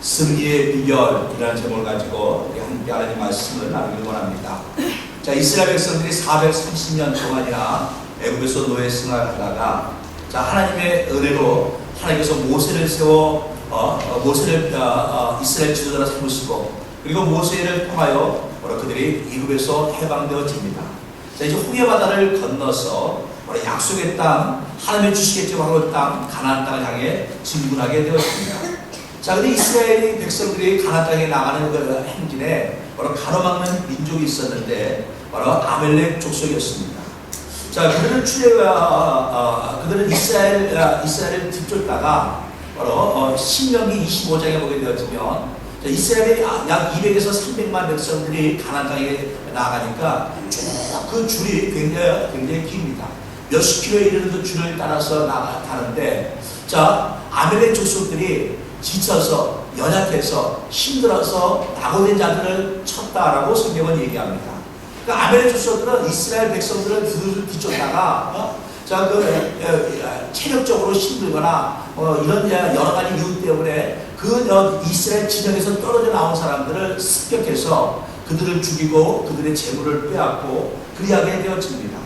승리의 비결이라는 제목을 가지고 우리 함께 하나님 말씀을 나누길 원합니다. 자, 이스라엘 백성들이 430년 동안이나 애굽에서 노예 생활하다가 자, 하나님의 은혜로 하나님께서 모세를 세워 모세를 이스라엘 지도자로 삼으시고 그리고 모세를 통하여 그들이 애굽에서 해방되어집니다. 자, 이제 홍해 바다를 건너서 약속의 땅, 하나님의 주시겠지고 하는 땅, 가나안 땅을 향해 진군하게 되었습니다. 자, 근데 이스라엘 백성들이 가나안 땅에 나가는 그 행진에 가로막는 민족이 있었는데 바로 아멜렉 족속이었습니다. 자, 그들은 이스라엘을 뒤쫓다가 바로 신명기 25장에 보게 되었으면 이스라엘의 약 200에서 300만 백성들이 가나안 땅에 나가니까 쭉 그 줄이 굉장히 깁니다. 몇십 킬로에 이르는 줄을 따라서 가는데 자, 아멜렉 족속들이 지쳐서 연약해서 힘들어서 낙오된 자들을 쳤다라고 성경은 얘기합니다. 그러니까 아멜렉 족속들은 이스라엘 백성들을 뒤쫓다가 체력적으로 힘들거나 이런 여러 가지 이유 때문에 이스라엘 진영에서 떨어져 나온 사람들을 습격해서 그들을 죽이고 그들의 재물을 빼앗고 그리하게 되어집니다.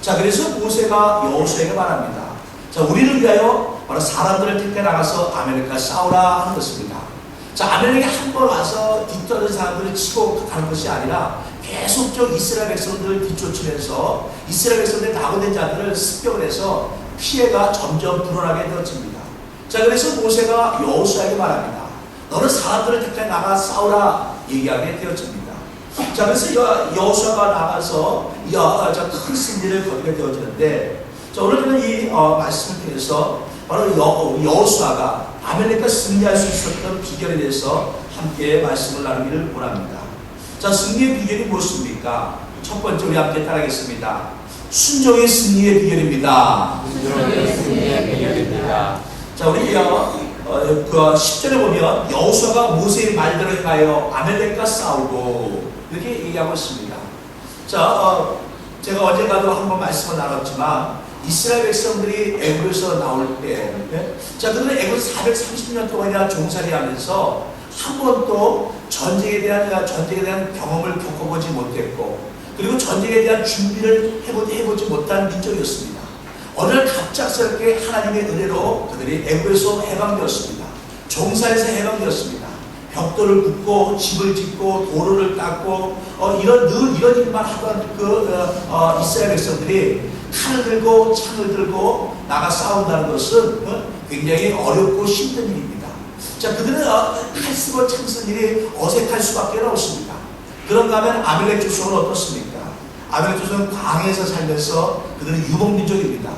자, 그래서 모세가 여호수아에게 말합니다. 자, 우리를 위하여 바로 사람들을 택해 나가서 아멜렉과 싸우라 하는 것입니다. 자, 아멜렉이 한 번 와서 뒤떨어진 사람들을 치고 가는 것이 아니라 계속적 이스라엘 백성들을 뒤쫓으면서 이스라엘 백성들의 낙오된 자들을 습격을 해서 피해가 점점 불어나게 되어집니다. 자, 그래서 모세가 여호수아에게 말합니다. 너는 사람들을 택해 나가 싸우라 얘기하게 되어집니다. 자, 그래서 여호수아가 나가서 큰 승리를 거두게 되어지는데 자, 오늘은 이 말씀을 통해서 바로 여호수아가 아멜렉과 승리할 수 있었던 비결에 대해서 함께 말씀을 나누기를 원합니다. 자, 승리의 비결이 무엇입니까? 첫 번째 우리 함께 따라하겠습니다. 순종의 승리의 비결입니다. 순종의 승리의 비결입니다. 자, 우리 10절에 보면 여호수아가 모세의 말대로 행하여 아멜렉과 싸우고 이렇게 얘기하고 있습니다. 자, 제가 어제가도 한번 말씀을 나눴지만 이스라엘 백성들이 애굽에서 나올 때, 자, 그들은 애굽 430년 동안이나 종살이하면서 한 번도 전쟁에 대한 경험을 겪어보지 못했고, 그리고 전쟁에 대한 준비를 해보지 못한 민족이었습니다. 어느 날 갑작스럽게 하나님의 은혜로 그들이 애굽에서 해방되었습니다. 종살에서 해방되었습니다. 벽돌을 굽고 집을 짓고 도로를 닦고 이런 일만 하던 이스라엘 백성들이 칼을 들고 창을 들고 나가 싸운다는 것은 굉장히 어렵고 힘든 일입니다. 자, 그들은 칼 쓰고 창 쓰는 일이 어색할 수밖에 없습니다. 그런가 하면 아멜렉 족속은 어떻습니까? 아멜렉 족속은 광야에서 살면서 그들은 유목민족입니다.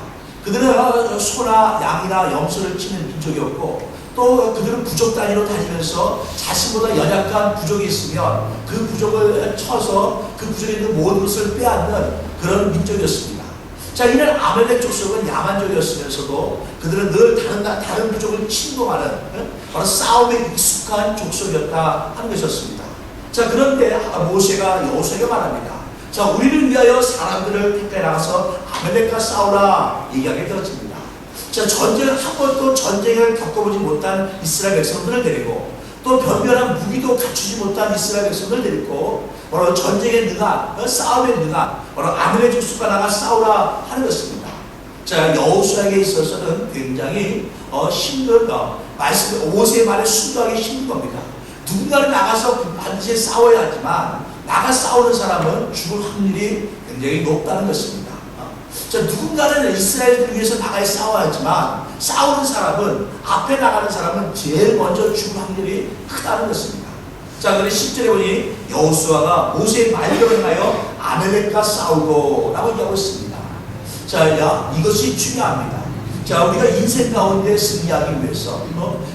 그들은 소나 양이나 염소를 치는 민족이었고 또 그들은 부족 단위로 다니면서 자신보다 연약한 부족이 있으면 그 부족을 쳐서 그 부족에 있는 모든 것을 빼앗는 그런 민족이었습니다. 자, 이는 아멜렉 족속은 야만족이었으면서도 그들은 늘 다른 부족을 침공하는 바로 싸움에 익숙한 족속이었다 하는 것이었습니다. 자, 그런데 모세가 여호수아에게 말합니다. 자, 우리를 위하여 사람들을 택해 나가서 아멜렉과 싸우라 얘기하게 되었습니다. 자, 한 번도 전쟁을 겪어보지 못한 이스라엘 백성들을 데리고 또 변변한 무기도 갖추지 못한 이스라엘 백성들을 데리고 바로 전쟁에 능한 싸움에 능한 바로 아멜렉 족속과 나가 싸우라 하는 것입니다. 자, 여호수아에게 있어서는 굉장히 힘든 말씀, 모세의 말에 순종하기 힘든 겁니다. 누군가를 나가서 반드시 싸워야 하지만 나가 싸우는 사람은 죽을 확률이 굉장히 높다는 것입니다. 자, 누군가는 이스라엘을 위해서 나가야 싸워야지만 싸우는 사람은 앞에 나가는 사람은 제일 먼저 죽을 확률이 크다는 것입니다. 자, 그런데 10절에 보니 여호수아가 모세의 말대로 행하여 아멜렉과 싸우고 라고 얘기하고 있습니다. 자, 이것이 중요합니다. 자, 우리가 인생 가운데 승리하기 위해서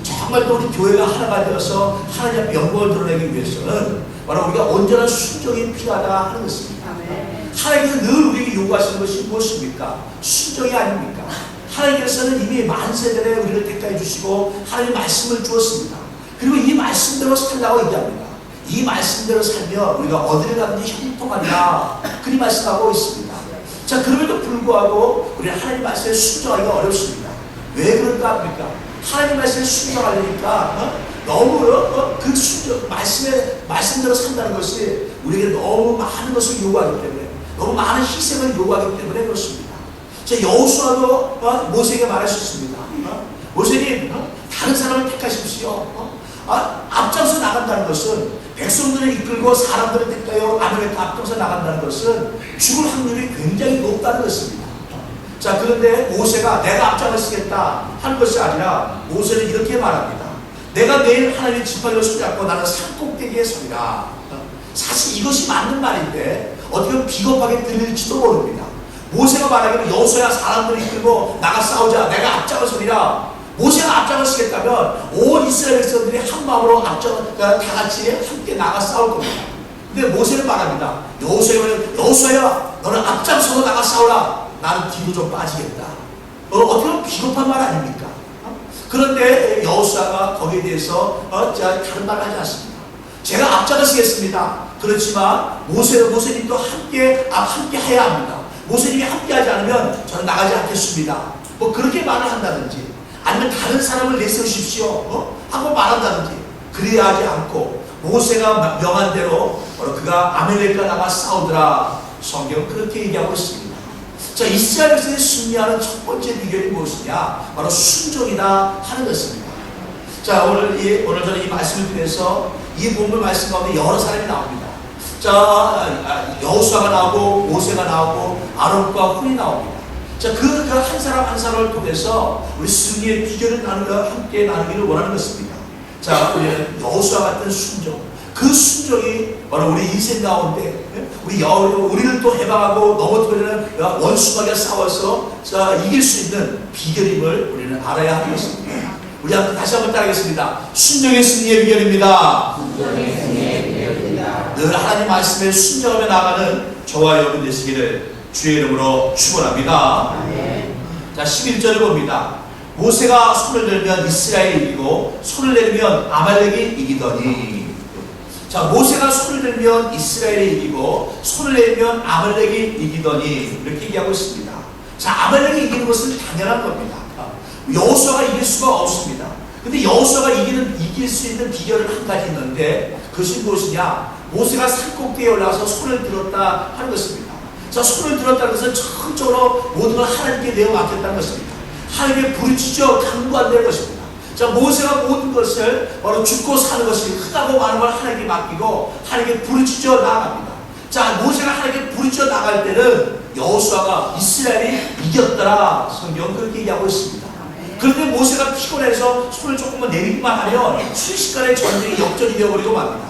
정말 또 우리 교회가 하나가 되어서 하나님의 영광을 드러내기 위해서는 바로 우리가 온전한 순종이 필요하다 하는 것입니다. 하나님께서 늘 우리에게 요구하시는 것이 무엇입니까? 순종이 아닙니까? 하나님께서는 이미 만세전에 우리를 택하여 주시고 하나님 말씀을 주었습니다. 그리고 이 말씀대로 살라고 얘기합니다. 이 말씀대로 살면 우리가 어디를 가든지 형통하리라 그리 말씀하고 있습니다. 자, 그럼에도 불구하고 우리는 하나님 말씀에 순종하기가 어렵습니다. 왜 그런가 합니까? 하나님 말씀에 순종하려니까 너무 그 순종, 말씀대로 산다는 것이 우리에게 너무 많은 것을 요구하기 때문에, 너무 많은 희생을 요구하기 때문에 그렇습니다. 자, 여호수아도 모세에게 말하셨습니다. 모세님, 다른 사람을 택하십시오. 앞장서 나간다는 것은, 백성들을 이끌고 사람들을 택하여 아말렉 앞장서 나간다는 것은 죽을 확률이 굉장히 높다는 것입니다. 자, 그런데 모세가 내가 앞장을 쓰겠다 하는 것이 아니라 모세는 이렇게 말합니다. 내가 내일 하나님의 지팡이를 손잡고 나는 산꼭대기에 서리라. 사실 이것이 맞는 말인데 어떻게 보면 비겁하게 들릴지도 모릅니다. 모세가 말하기를 여호수아야 사람들을 이끌고 나가 싸우자, 내가 앞장을 서리라. 모세가 앞장을 서겠다면 온 이스라엘 백성들이 한 마음으로 다 같이 함께 나가 싸울 겁니다. 근데 모세는 말합니다. 여호수아야 너는 앞장서서 나가 싸우라. 나는 뒤로 좀 빠지겠다. 어떻게 보면 비겁한 말 아닙니까? 그런데 여호수아가 거기에 대해서 다른 말을 하지 않습니다. 제가 앞장을 서겠습니다. 그렇지만 모세님도 함께 해야 합니다. 모세님이 함께하지 않으면 저는 나가지 않겠습니다. 뭐 그렇게 말을 한다든지, 아니면 다른 사람을 내세우십시오 하고 말한다든지, 그래야 하지 않고 모세가 명한 대로 그가 아말렉과 나가 싸우더라. 성경은 그렇게 얘기하고 있습니다. 자, 이스라엘 백성이 승리하는 첫 번째 비결이 무엇이냐? 바로 순종이다 하는 것입니다. 자, 오늘 저는 이 말씀을 통해서 이 본문 말씀 가운데 여러 사람이 나옵니다. 자, 여호수아가 나오고 모세가 나오고 아론과 훌이 나옵니다. 자, 그 한 사람 한 사람을 통해서 우리 승리의 비결을 함께 나누기를 원하는 것입니다. 자, 우리는 여호수아 같은 순종, 그 순종이 바로 우리 인생 가운데 우리를 또 해방하고 넘어뜨리는 원수마귀와 싸워서 이길 수 있는 비결임을 우리는 알아야 하는 것입니다. 우리 다시 한번 따르겠습니다. 순종의 승리의 비결입니다. 늘 하나님 말씀에 순종하며 나가는 저와 여러분 되시기를 주의 이름으로 축원합니다. 자, 11절을 봅니다. 모세가 손을 들면 이스라엘이 이기고 손을 내리면 아말렉이 이기더니. 자, 모세가 손을 들면 이스라엘이 이기고 손을 내리면 아말렉이 이기더니 이렇게 얘기하고 있습니다. 자, 아말렉이 이기는 것은 당연한 겁니다. 여호수아가 이길 수가 없습니다. 근데 여호수아가 이길 수 있는 비결은 한 가지 있는데 그것이 무엇이냐? 모세가 산꼭대기에 올라가서 손을 들었다 하는 것입니다. 자, 손을 들었다는 것은 전적으로 모든 걸 하나님께 내어 맡겼다는 것입니다. 하나님께 부르짖어 간구한다는 것입니다. 자, 모세가 모든 것을 바로 죽고 사는 것이 크다고 많은 걸 하나님께 맡기고 하나님께 부르짖어 나아갑니다. 자, 모세가 하나님께 부르짖어 나갈 때는 여호수아가 이스라엘이 이겼더라. 성경은 그렇게 얘기하고 있습니다. 그런데 모세가 피곤해서 손을 조금만 내리기만 하면 순식간에 전쟁이 역전이 되어버리고 맙니다.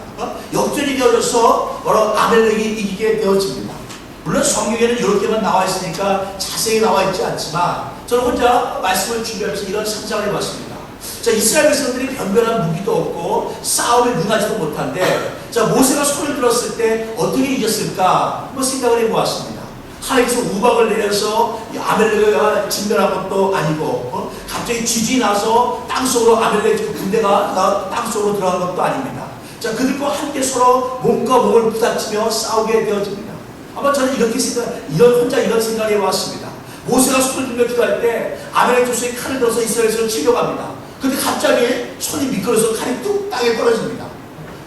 역전이 되어져서 바로 아말렉이 이기게 되어집니다. 물론 성경에는 이렇게만 나와 있으니까 자세히 나와 있지 않지만 저는 혼자 말씀을 준비하면서 이런 상상을 해봤습니다. 자, 이스라엘 백성들이 변변한 무기도 없고 싸움에 능하지도 못한데, 자, 모세가 손을 들었을 때 어떻게 이겼을까 한번 생각을 해보았습니다. 하나님께서 우박을 내려서 아말렉을 진멸한 것도 아니고 갑자기 쥐지 나서 땅속으로 아말렉 군대가 땅속으로 들어간 것도 아닙니다. 자, 그들과 함께 서로 몸과 몸을 부닥치며 싸우게 되어집니다. 아마 저는 혼자 이런 생각을 해왔습니다. 모세가 손을 들며 기도할 때 아말렉 조수의 칼을 들어서 이스라엘에서 치려갑니다. 근데 갑자기 손이 미끄러져서 칼이 뚝 땅에 떨어집니다.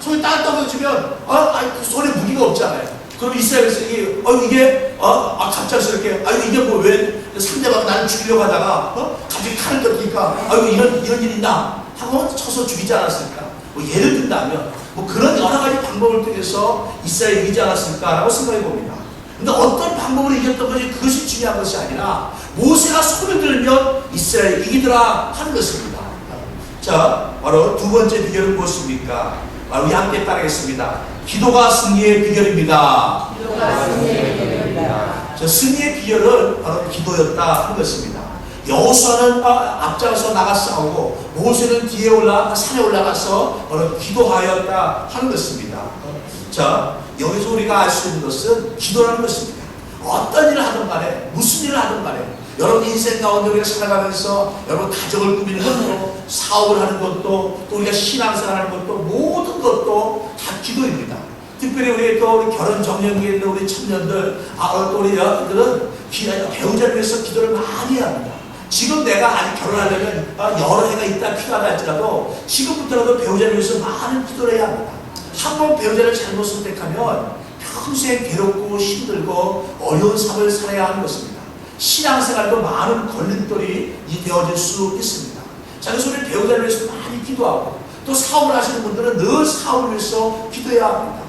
손이 땅에 떨어지면 손에 무기가 없잖아요. 그럼 이스라엘 백성이 이게 갑작스럽게 이게 뭐 왜 상대방 나를 죽이려고 하다가 갑자기 칼을 떨어지니까 이런 일 있나 하고 쳐서 죽이지 않았을까? 뭐 예를 든다면 뭐 그런 여러 가지 방법을 통해서 이스라엘이 이기지 않았을까라고 생각해 봅니다. 근데 어떤 방법으로 이겼던 것이 그것이 중요한 것이 아니라 모세가 손을 들면 이스라엘이 이기더라 하는 것입니다. 자, 바로 두 번째 비결은 무엇입니까? 우리 함께 따르겠습니다. 기도가 승리의 비결입니다. 자, 승리의 비결은 바로 기도였다 하는 것입니다. 여호수아는 앞장서 나가 싸우고 모세는 뒤에 산에 올라가서 바로 기도하였다 하는 것입니다. 자, 여기서 우리가 알 수 있는 것은 기도라는 것입니다. 어떤 일을 하든 간에 무슨 일을 하든 간에 여러분 인생 가운데 우리가 살아가면서 여러분 가정을 꾸미는 것도 사업을 하는 것도 또 우리가 신앙생활 하는 것도 모든 것도 다 기도입니다. 특별히 우리 결혼 정년기에 있는 우리 청년들 또 우리 여러분들은 배우자를 위해서 기도를 많이 합니다. 지금 내가 아직 결혼하려면 여러 해가 있다 필요하다 할지라도 지금부터라도 배우자를 위해서 많은 기도를 해야 합니다. 한번 배우자를 잘못 선택하면 평생 괴롭고 힘들고 어려운 삶을 살아야 하는 것입니다. 신앙생활도 많은 걸림돌이 되어질 수 있습니다. 자, 그래서 우리 배우자를 위해서 많이 기도하고 또 사업을 하시는 분들은 늘 사업을 위해서 기도해야 합니다.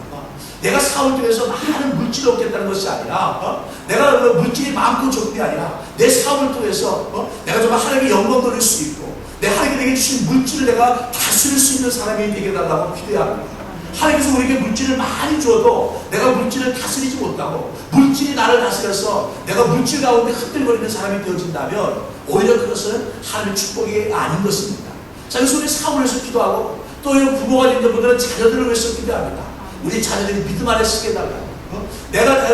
내가 사업을 통해서 많은 물질을 얻겠다는 것이 아니라 내가 물질이 많고 적은 게 아니라 내 사업을 통해서 내가 정말 하나님의 영광 돌릴 수 있고 내 하나님께 내게 주신 물질을 내가 다스릴 수 있는 사람이 되게 달라고 기도해야 합니다. 하나님께서 우리에게 물질을 많이 줘도 내가 물질을 다스리지 못하고 물질이 나를 다스려서 내가 물질 가운데 흔들거리는 사람이 되어진다면 오히려 그것은 하나님의 축복이 아닌 것입니다. 자, 그래서 우리 사업을 위해서 기도하고 또 이런 부모가 된 분들은 자녀들을 위해서 기도합니다. 우리 자녀들이 믿음 안에 쓰게 달라고. 내가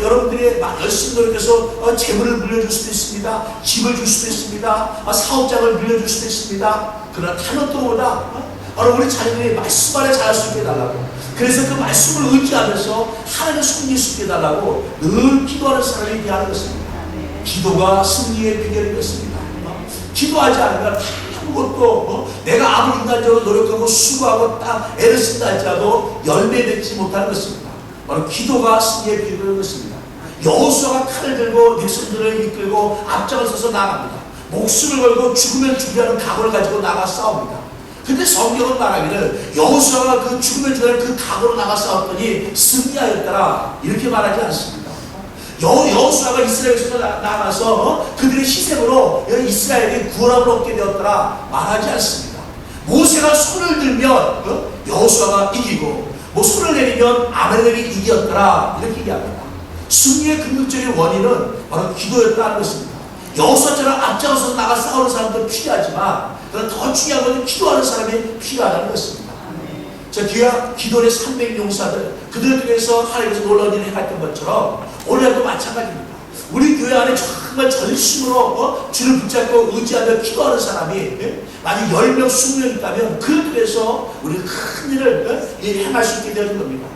여러분들이 열심히 노력해서 재물을 물려줄 수도 있습니다. 집을 줄 수도 있습니다. 사업장을 물려줄 수도 있습니다. 그러나 타노트보다 바로 우리 자녀들이 말씀 안에 자랄 수 있게 해달라고. 그래서 그 말씀을 의지하면서 하나님을 섬길 수 있게 해달라고 늘 기도하는 사람이 되어야 하는 것입니다. 기도가 승리의 비결인 것입니다. 기도하지 않으면 아무것도 내가 아무리 인간적으로 노력하고 수고하고 딱 애를 쓴다 할지라도 열매 맺지 못하는 것입니다. 바로 기도가 승리의 비결인 것입니다. 여호수아가 칼을 들고 백성들을 이끌고 앞장을 서서 나갑니다. 목숨을 걸고 죽으면 죽으라는 각오를 가지고 나가 싸웁니다. 근데 성경은 말하기를 여호수아가 그 죽으면 죽으라는 그 각오로 나가 싸웠더니 승리하였더라 이렇게 말하지 않습니다. 여호수아가 이스라엘에서 나가서 그들의 희생으로 이스라엘이 구원함을 얻게 되었더라 말하지 않습니다. 모세가 손을 들면 여호수아가 이기고 손을 내리면 아말렉이 이겼더라 이렇게 얘기합니다. 승리의 근본적인 원인은 바로 기도였다는 것입니다. 여호수아처럼 앞장서서 나가 싸우는 사람도 필요하지만 더 중요한 것은 기도하는 사람이 필요하다는 것입니다. 자, 기도의 300용사들 그들을 통해서 하나님께서 놀라운 일을 행했던 것처럼 오늘도 마찬가지입니다. 우리 교회 안에 정말 전심으로 주를 붙잡고 의지하며 기도하는 사람이 만약 10명, 20명 있다면 그 통해서 우리가 큰 일을 행할 수 있게 되는 겁니다.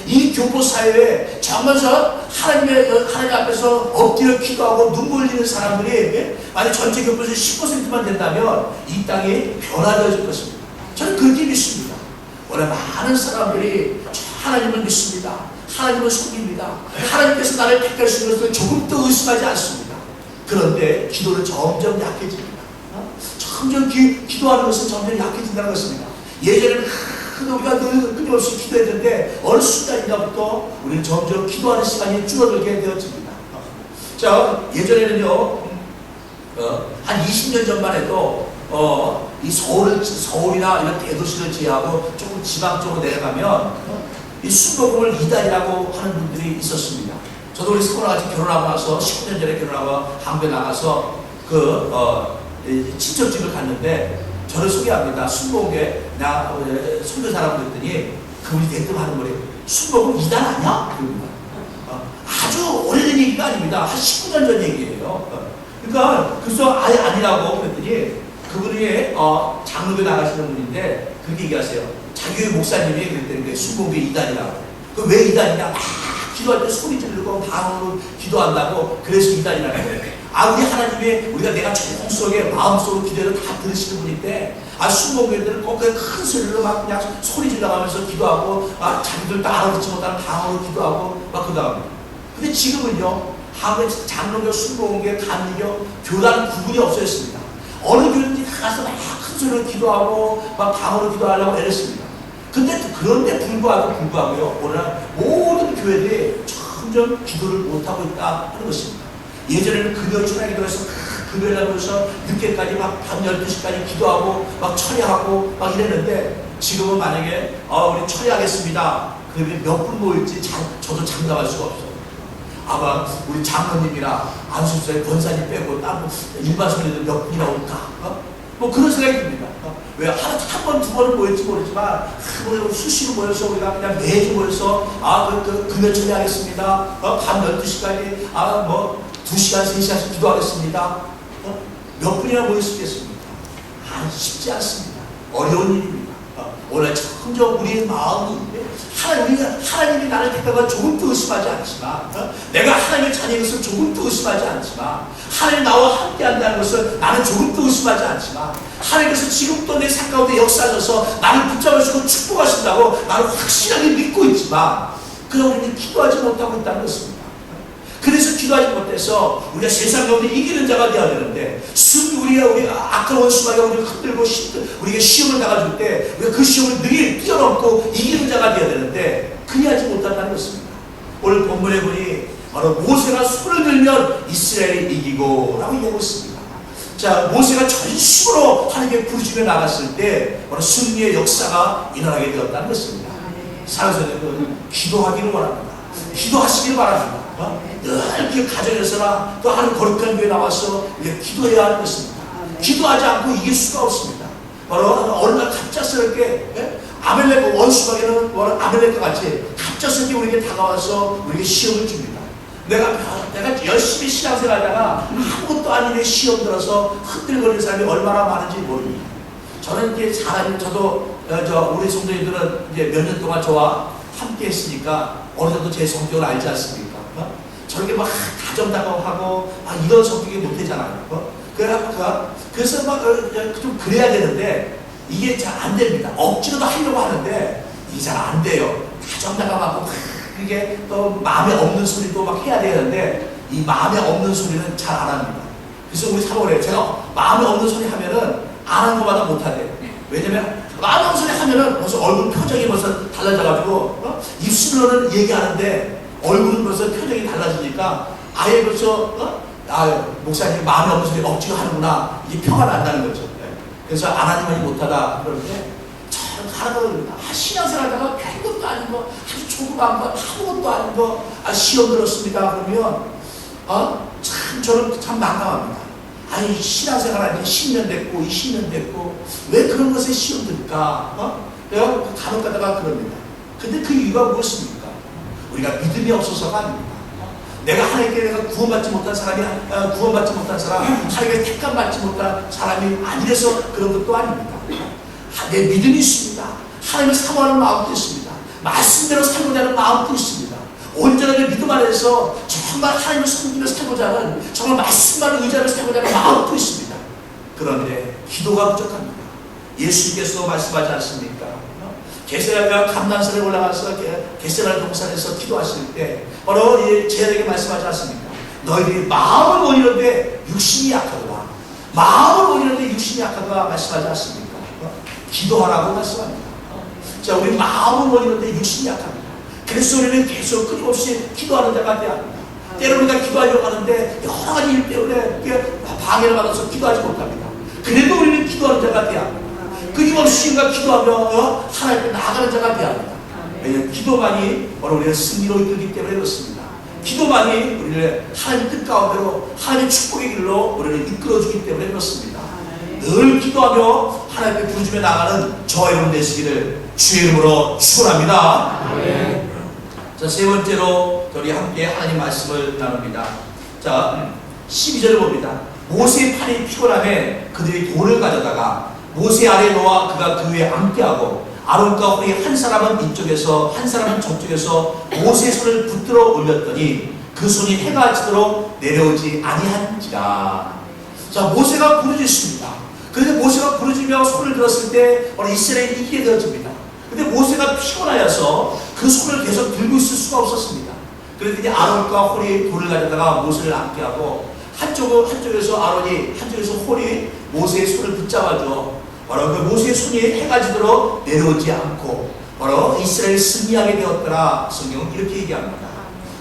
이 교포사회에 정말 하나님 앞에서 엎드려 기도하고 눈물 흘리는 사람들이 만약 전체 교포의 10%만 된다면 이 땅이 변화되어질 것입니다. 저는 그렇게 믿습니다. 오늘 많은 사람들이 하나님을 믿습니다. 하나님을 섬깁니다. 하나님께서 나를 택할 수 있는 것을 조금도 의심하지 않습니다. 그런데 기도는 점점 약해집니다. 점점 기도하는 것은 점점 약해진다는 것입니다. 예전에는 우리가 늘 끊임없이 기도했는데 어느 순간인가부터 우리는 점점 기도하는 시간이 줄어들게 되어집니다. 자, 예전에는요 한 20년 전만 해도 이 서울이나 이런 대도시를 제외하고 조금 지방 쪽으로 내려가면 이 순복음을 이단이라고 하는 분들이 있었습니다. 저도 우리 스코랑 같이 결혼하고 나서 19년 전에 결혼하고 한국에 나가서 친척집을 갔는데 저를 소개합니다. 순복음에 나 선교사라고 그랬더니 그분이 대뜸하는 거래요. 순복음 이단 아니야? 그럽니다. 아주 오래된 얘기가 아닙니다. 한 19년 전 얘기예요. 그러니까 그래서 아예 아니라고 그랬더니 그분이 장로교 나가시는 분인데 그렇게 얘기하세요. 자기 교회 목사님이 그랬더니 순복음이 이단이라고. 그 왜 이단이냐? 막 기도할 때 소리 지르고 방으로 기도한다고 그래서 이단이라고 해요. 우리 하나님이 내가 정성속에 마음속으로 기도해도 다 들으시는 분인데 순복음교회들은 꼭 큰 소리로 막 그냥 소리 질러가면서 기도하고 자기들도 알아듣지 못하는 방으로 기도하고 막 그러다. 근데 지금은요 한국의 장로교, 순복음교회, 감리교, 교단 구분이 없어졌습니다. 어느 교회든지 가서 막 큰 소리로 기도하고 막 방으로 기도하려고 애렸습니다. 그런데 불구하고요 오늘날 모든 교회들이 점점 기도를 못하고 있다 하는 것입니다. 예전에는 금요 초나기도 해서 금요일날 모여서 늦게까지 막 밤 12시까지 기도하고 막 철야하고 막 이랬는데 지금은 만약에 우리 철야하겠습니다. 그러면 몇 분 모일지 저도 장담할 수가 없어요. 아마 우리 장로님이나 안수사의 권사님 빼고 다른 일반 성도들 몇 분이나 올까? 뭐 그런 생각이 듭니다. 왜 한 번, 두 번은 모일지 모르지만 수시로 모여서 우리가 그냥 매주 모여서 금요 철야하겠습니다. 밤 12시까지 2시간, 3시간씩 기도하겠습니다. 몇 분이나 모일 수 있겠습니까? 쉽지 않습니다. 어려운 일입니다. 오늘 점점 우리의 마음이 하나님이 나를 택하가 조금도 의심하지 않지만 내가 하나님의 자녀인 것을 조금도 의심하지 않지만 하나님 나와 함께한다는 것을 나는 조금도 의심하지 않지만 하나님께서 지금도 내 삶 가운데 역사하셔서 나를 붙잡으시고 축복하신다고 나는 확실하게 믿고 있지만 그러나 우리는 기도하지 못하고 있다는 것입니다. 그래서 기도하지 못해서 우리가 세상 가운데 이기는 자가 되어야 되는데 우리가 악한 원수마가 우리를 흔들고 우리가 시험을 당해줄 때 우리가 그 시험을 늘 뛰어넘고 이기는 자가 되어야 되는데 그리하지 못한다는 것입니다. 오늘 본문에 보니 바로 모세가 손을 들면 이스라엘이 이기고 라고 얘기하고 있습니다. 자, 모세가 전심으로 하나님께 부르짖며 나갔을 때 바로 승리의 역사가 일어나게 되었다는 것입니다. 사랑하는 여러분, 기도하기를 원합니다. 기도하시길 바랍니다. 늘 그 가정에서나 또 하는 거룩한 교회에 나와서 기도해야 하는 것입니다. 기도하지 않고 이길 수가 없습니다. 바로 어느 날 갑작스럽게 아멜렉 원수에게는 아멜렉과 같이 갑작스럽게 우리에게 다가와서 우리에게 시험을 줍니다. 내가 열심히 신앙생활하다가 아무것도 아닌 데 시험 들어서 흔들거리는 사람이 얼마나 많은지 모릅니다. 저는 이제 저도 우리 성도님들은 이제 몇 년 동안 저와 함께 했으니까 어느 정도 제 성격을 알지 않습니까? 저렇게 막 다정다감하고 이런 성격이 못 되잖아요. 그래서 막 좀 그래야 되는데 이게 잘 안 됩니다. 억지로도 하려고 하는데 이게 잘 안 돼요. 다정다감하고 이게 또 마음에 없는 소리도 막 해야 되는데 이 마음에 없는 소리는 잘 안 합니다. 그래서 우리 사모래요. 제가 마음에 없는 소리 하면은 안 한 것마다 못 하대요. 왜냐면 마음에 없는 소리 하면은 벌써 얼굴 표정이 벌써 달라져가지고 입술로는 얘기하는데 얼굴은 벌써 표정이 달라지니까 아예 벌써 목사님 마음에 없는 소리 억지로 하는구나 이게 표가 난다는 거죠. 그래서 안 하니만이 못하다 그러는데 참 하나도 신앙생활하다가 별것도 아닌 거 아주 조그만 거 아무것도 아닌 거 시험 들었습니다 그러면 참 저는 참 난감합니다. 아니 신앙생활한 지 10년 됐고 20년 됐고 왜 그런 것에 시험 들까? 내가 간혹 가다가 그럽니다. 근데 그 이유가 무엇입니까? 우리가 믿음이 없어서가 아닙니다. 내가 하나님께 구원받지 못한 사람, 하나님께 택함받지 못한 사람이 아니라서 그런 것도 아닙니다. 내 믿음이 있습니다. 하나님을 사모하는 마음도 있습니다. 말씀대로 살고자 하는 마음도 있습니다. 온전하게 믿음 안에서 정말 하나님을 섬기며 살고자 하는 정말 말씀만을 의지하며 살고자 하는 마음도 있습니다. 그런데 기도가 부족합니다. 예수님께서 말씀하지 않습니까? 게세라가 감난산에 올라가서 게세라 동산에서 기도하실 때 바로 제자에게 말씀하지 않습니까? 너희들이 마음을 못 이루는데 육신이 약하도다. 마음을 못 이루는데 육신이 약하도다 말씀하지 않습니까? 기도하라고 말씀합니다. 자, 우리 마음을 못 이루는데 육신이 약합니다. 그래서 우리는 계속 끊임없이 기도하는 자가 돼야 합니다. 때로는 우리가 기도하려고 하는데 여러 가지 일 때문에 방해를 받아서 기도하지 못합니다. 그래도 우리는 기도하는 자가 돼야 합니다. 끊임없이 우리가 기도하며 하나님께 나아가는 자가 돼야 합니다. 왜냐하면 기도만이 바로 우리의 승리로 이끌기 때문에 그렇습니다. 기도만이 우리를 하나님 뜻 가운데로 하나님의 축복의 길로 우리를 이끌어주기 때문에 그렇습니다. 늘 기도하며 하나님께 부르짖며 나가는 저와 여러분 되시기를 주의 이름으로 축원합니다. 자, 세 번째로 우리 함께 하나님 말씀을 나눕니다. 자, 12절을 봅니다. 모세의 팔이 피곤함에 그들이 돌을 가져다가 모세 아래 놓아 그가 그 위에 앉게하고 아론과 홀이 한 사람은 이쪽에서 한 사람은 저쪽에서 모세의 손을 붙들어 올렸더니 그 손이 해가 지도록 내려오지 아니한지라. 자, 모세가 부르짖습니다. 그런데 모세가 부르짖며 손을 들었을 때 이스라엘이 이기게 되어집니다. 근데 모세가 피곤하여서 그 손을 계속 들고 있을 수가 없었습니다. 그랬더니 아론과 홀이 돌을 가져다가 모세를 앉게 하고 한쪽에서 아론이 한쪽에서 홀이 모세의 손을 붙잡아줘 바로 그 모세의 손이 해가 지도록 내려오지 않고 바로 이스라엘이 승리하게 되었더라. 성경은 이렇게 얘기합니다.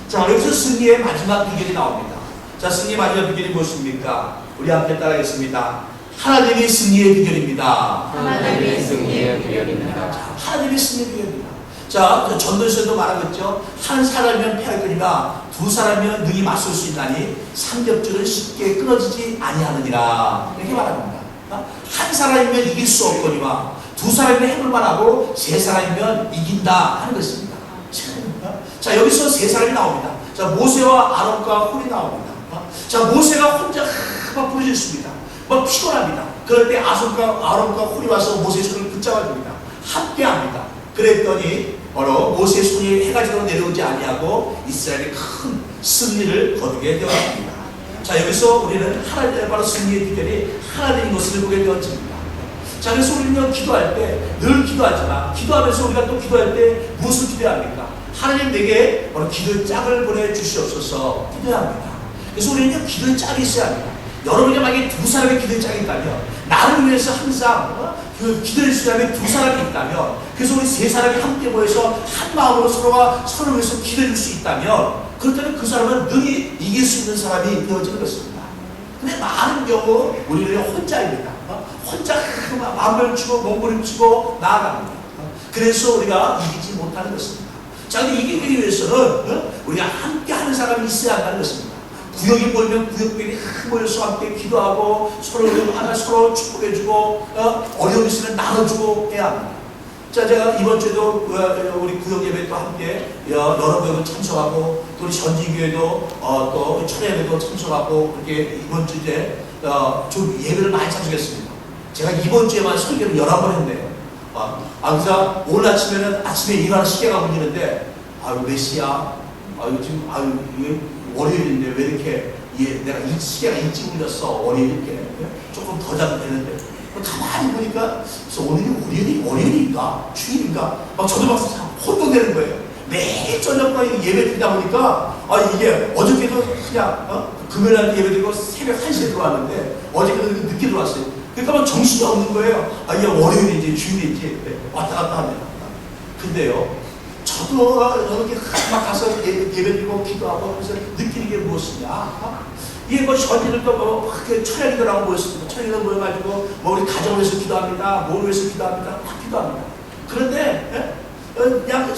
자, 여기서 승리의 마지막 비결이 나옵니다. 자, 승리의 마지막 비결이 무엇입니까? 우리 함께 따라하겠습니다. 하나님이 승리의 비결입니다. 하나님이 승리의 비결입니다. 하나님이 승리의 비결입니다. 자, 전도서에도 말하겠죠. 한 사람이면 패할 거니가 두 사람이면 능히 맞설 수 있나니 삼겹줄은 쉽게 끊어지지 아니하느니라. 이렇게 말합니다. 한 사람이면 이길 수 없거니와 두 사람이면 해볼만 하고 세 사람이면 이긴다 하는 것입니다. 자, 여기서 세 사람이 나옵니다. 자, 모세와 아론과 홀이 나옵니다. 자, 모세가 혼자 막 부르짖습니다. 막 피곤합니다. 그럴 때 아론과 홀이 와서 모세의 손을 붙잡아줍니다. 함께합니다. 그랬더니 바로 모세의 손이 해가 지도록 내려오지 아니하고 이스라엘이 큰 승리를 거두게 되었습니다. 자, 여기서 우리는 하나님의 바로 승리의 비결이 하나님인 것을 보게 되었습니다. 자, 그래서 우리는 기도할 때 늘 기도하지만 기도하면서 우리가 또 기도할 때 무엇을 기도해야 합니까? 하나님 내게 바로 기도의 짝을 보내주시옵소서 기도해야 합니다. 그래서 우리는 기도의 짝이 있어야 합니다. 여러분이 만약에 두 사람의 기도의 짝이 있다면, 나를 위해서 항상 그 기도의 사람이 두 사람이 있다면, 그래서 우리 세 사람이 함께 모여서 한 마음으로 서로가 서로 위해서 기도해 줄 수 있다면, 그렇다면 그 사람은 능히 이길 수 있는 사람이 되어지는 것입니다. 근데 많은 경우 우리는 혼자입니다. 혼자 마음을 치고 몸부림 치고 나아갑니다. 그래서 우리가 이기지 못하는 것입니다. 자, 근데 이기기 위해서는 우리가 함께 하는 사람이 있어야 한다는 것입니다. 구역이 모이면 구역들이 모여서 함께 기도하고 서로 하나 서로 축복해주고 어려움 있으면 나눠주고 해야 합니다. 자, 제가 이번 주에도 우리 구역 예배도 함께 여러 구역을 참석하고 또 우리 전지교회도 또 철야예배도 참석하고 이렇게 이번 주에 좀 예배를 많이 참석했습니다. 제가 이번 주에만 설교를 11번 했네요. 그래서 오늘 아침에는 아침에 일어나는 시계가 울리는데 몇 시야? 지금 월요일인데 왜 이렇게 내가 시계가 일찍 울렸어. 월요일 이렇게 조금 더 자도 되는데 가만히 보니까 그래서 오늘이 월요일인가 주일인가 저도 막 혼동되는 거예요. 매일 저녁까지 예배 드리다 보니까 이게 어저께도 그냥 금요일날 예배 드리고 새벽 1시에 들어왔는데 어저께도 늦게 들어왔어요. 그러니까 막 정신이 없는 거예요. 이게 월요일인지 주일인지 왔다 갔다 합니다. 근데요, 저도 저렇게 막 가서 예배 드리고 기도하고 그래서 느끼는 게 무엇이냐? 이게 뭐 전일도 뭐 철야기도라고 모였습니다. 철야기도 모여가지고 뭐 우리 가정을 위해서 기도합니다. 뭘 위해서 기도합니다. 막 기도합니다. 그런데 그냥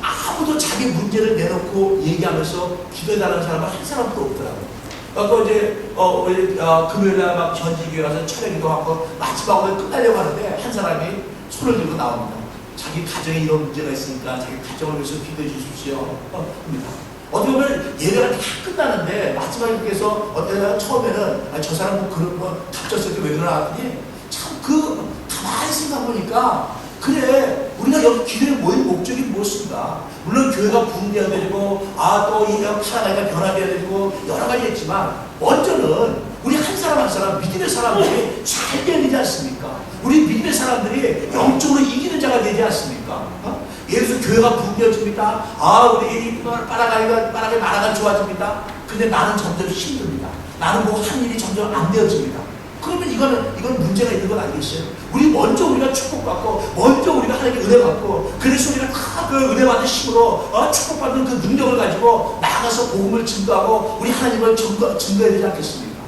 아무도 자기 문제를 내놓고 얘기하면서 기도해달라는 사람은 한 사람도 없더라고요. 또 이제 금요일날 막 전지교회 가서 철야기도 하고 마지막으로 끝나려고 하는데 한 사람이 손을 들고 나옵니다. 자기 가정에 이런 문제가 있으니까 자기 가정을 위해서 기도해 주십시오. 합니다. 어떻게 보면 예배가 다 끝나는데 마지막에 그래서 처음에는 저 사람 뭐 그런 거 갑작스럽게 왜 그러나 참 가만히 생각해보니까 그래 우리가 여기 기도에 모인 목적이 무엇인가? 물론 교회가 부흥되어야 되고 또 이 하나가 변화되어야 되고 여러 가지 있지만 먼저는 우리 한 사람 한 사람 믿음의 사람들이 잘 되야 되지 않습니까? 우리 믿음의 사람들이 영적으로 이기는 자가 되지 않습니까? 예를 들어서 교회가 부흥되어집니다. 우리 빠르게 나라가 좋아집니다. 근데 나는 점점 힘듭니다. 나는 뭐 한 일이 점점 안 되어집니다. 그러면 이건 문제가 있는 건 아니겠어요? 먼저 우리가 축복받고, 먼저 우리가 하나님께 은혜 받고, 그래서 우리가 그 은혜 받는 힘으로, 축복받는 그 능력을 가지고 나가서 복음을 증거하고, 우리 하나님을 증거해야 되지 않겠습니까?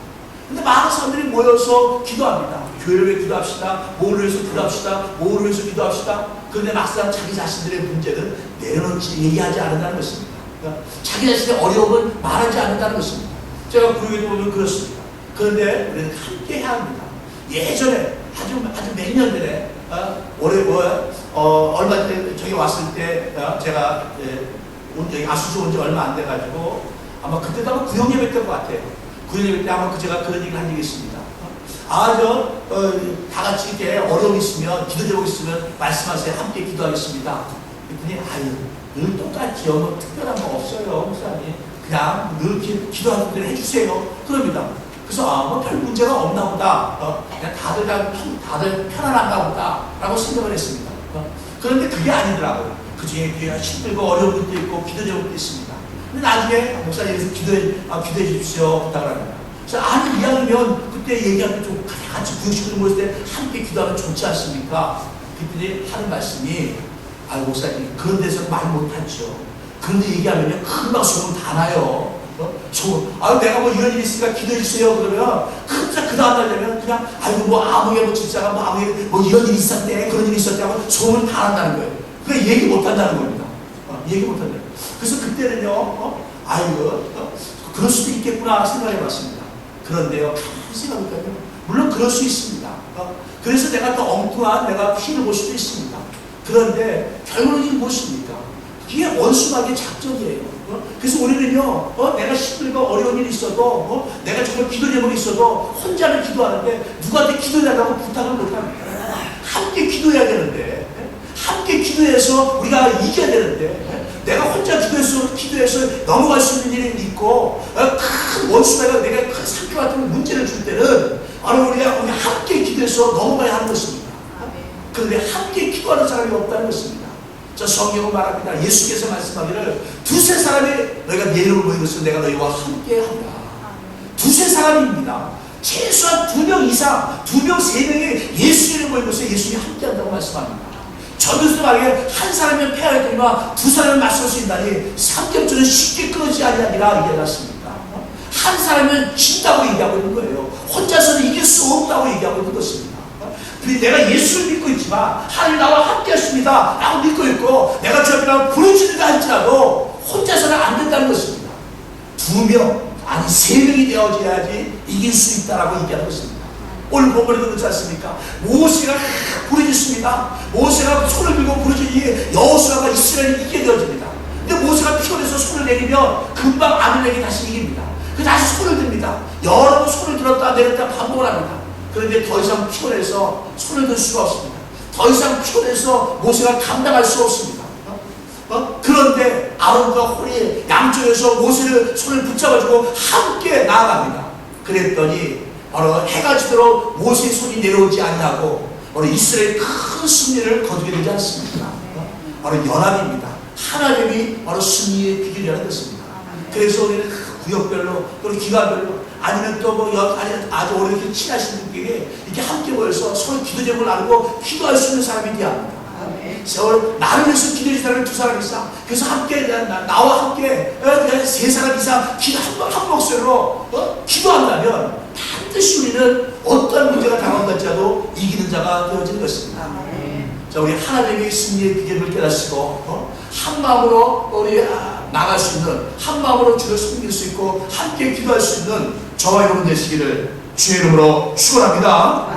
근데 많은 사람들이 모여서 기도합니다. 교회를 위해 기도합시다. 뭐를 위해서 기도합시다. 뭐를 위해서 기도합시다. 그런데 막상 자기 자신들의 문제는 내려놓지, 얘기하지 않는다는 것입니다. 그러니까 자기 자신의 어려움을 말하지 않는다는 것입니다. 제가 구역에 보면 그렇습니다. 그런데 우리는 함께 해야 합니다. 예전에 아주 몇 년 전에 올해 얼마 전에 저기 왔을 때 제가 여기 아수주 온 지 얼마 안 돼가지고 아마 그때도 아마 구역 예배 때인 것 같아요. 구역 예배 때 아마 제가 그런 얘기를 한 적이 있습니다. 다 같이 이렇게 어려움이 있으면 기도 제목 있으면 말씀하세요. 함께 기도하겠습니다. 그랬더니 늘 똑같지요. 뭐 특별한 거 없어요, 목사님. 그냥 늘 기도하는 대로 해주세요. 그럽니다. 그래서 별 문제가 없나 보다. 그냥 다들 편안한가 보다. 라고 생각을 했습니다. 그런데 그게 아니더라고요. 그 중에 힘들고 어려운 분도 있고 기도 제목도 있습니다. 근데 나중에 목사님께서 기도해 주십시오. 부탁을 합니다. 그래서 이왕이면 그때 얘기할 때 좀 같이 구역식으로 모였을 때 함께 기도하면 좋지 않습니까? 그랬더니 하는 말씀이 목사님 그런 데서는 말 못하죠. 그런데 얘기하면요 금방 소문 다 나요. 내가 뭐 이런 일이 있으니까 기도해 주세요. 그러면 그 다음날 되면 그냥 아무개 집사가 뭐 이런 일이 있었대 그런 일이 있었대 하고 소문을 다 한다는 거예요. 그러니까 얘기 못 한다는 겁니다. 얘기 못 한다는 거예요. 그래서 그때는요 그럴 수도 있겠구나 생각해 봤습니다. 그런데요 가만히 생각해보니까 물론 그럴 수 있습니다. 그래서 내가 더 엉뚱한 내가 피를 볼 수도 있습니다. 그런데 결론은 이게 무엇입니까? 이게 원수막의 작전이에요. 그래서 우리는요, 내가 힘들고 어려운 일이 있어도, 내가 정말 기도 제목이 있어도 혼자는 기도하는데 누구한테 기도해달라고 부탁을 못합니다. 함께 기도해야 되는데 함께 기도해서 우리가 이겨야 되는데, 내가 혼자 기도해서 넘어갈 수 있는 일이 있고, 큰 원수가 내가 큰 상처 같은 문제를 줄 때는 바로 우리가 함께 기도해서 넘어가야 하는 것입니다. 그런데 함께 기도하는 사람이 없다는 것입니다. 저 성경은 말합니다. 예수께서 말씀하기를 두세 사람이 너희가 내 이름을 모이고서 내가 너희와 함께 하리라. 두세 사람입니다. 최소한 2명 이상, 2명, 3명이 예수 이름을 모이고서 예수님이 함께 한다고 말씀합니다. 전도서 말하기에 한 사람이면 패하였더니만 두 사람을 맞설 수 있다니 삼겹줄은 쉽게 끊어지지 아니하니라 얘기해놨습니다. 한 사람은 진다고 얘기하고 있는 거예요. 혼자서는 이길 수 없다고 얘기하고 있는 것입니다. 내가 예수를 믿고 있지만 하나님 나와 함께 하십니다 라고 믿고 있고, 내가 주 앞에 부르짖는다 할지라도 혼자서는 안 된다는 것입니다. 2명, 아니 3명이 되어져야지 이길 수 있다라고 얘기하는 것입니다. 오늘 본문에도 그렇지 않습니까? 모세가 부르짖습니다. 모세가 손을 들고 부르짖으니 여호수아가 이스라엘을 이기게 되어집니다. 근데 모세가 피곤해서 손을 내리면 금방 아말렉이 다시 이깁니다. 그 다시 손을 듭니다. 여러 번 손을 들었다 내렸다 반복을 합니다. 그런데 더 이상 피곤해서 손을 들 수가 없습니다. 더 이상 피곤해서 모세가 감당할 수 없습니다. 그런데 아론과 홀이 양쪽에서 모세를 손을 붙잡아주고 함께 나아갑니다. 그랬더니 바로 해가 지도록 모세의 손이 내려오지 않냐고 바로 이스라엘 큰 승리를 거두게 되지 않습니까? 바로 연합입니다. 하나님이 바로 승리의 비결이라는 것입니다. 그래서 우리는 구역별로 또는 기관별로 아니면 또 아주 오래 친하신 분끼리 이렇게 함께 모여서 서로 기도 제목을 나누고 기도할 수 있는 사람이 되어야 합니다. 세월 나를 위해서 기도해 주는 사람이 2사람 이상, 그래서 함께 나와 함께 3사람 이상 기도 한 목소리로 기도한다면 반드시 우리는 어떤 문제가 다가온다지라도 이기는 자가 되어지는 것입니다. 자, 우리 하나님의 승리의 비결을 깨닫고 한 마음으로 우리 나갈 수 있는, 한 마음으로 주를 섬길 수 있고 함께 기도할 수 있는 저와 여러분 되시기를 주의 이름으로 축원합니다.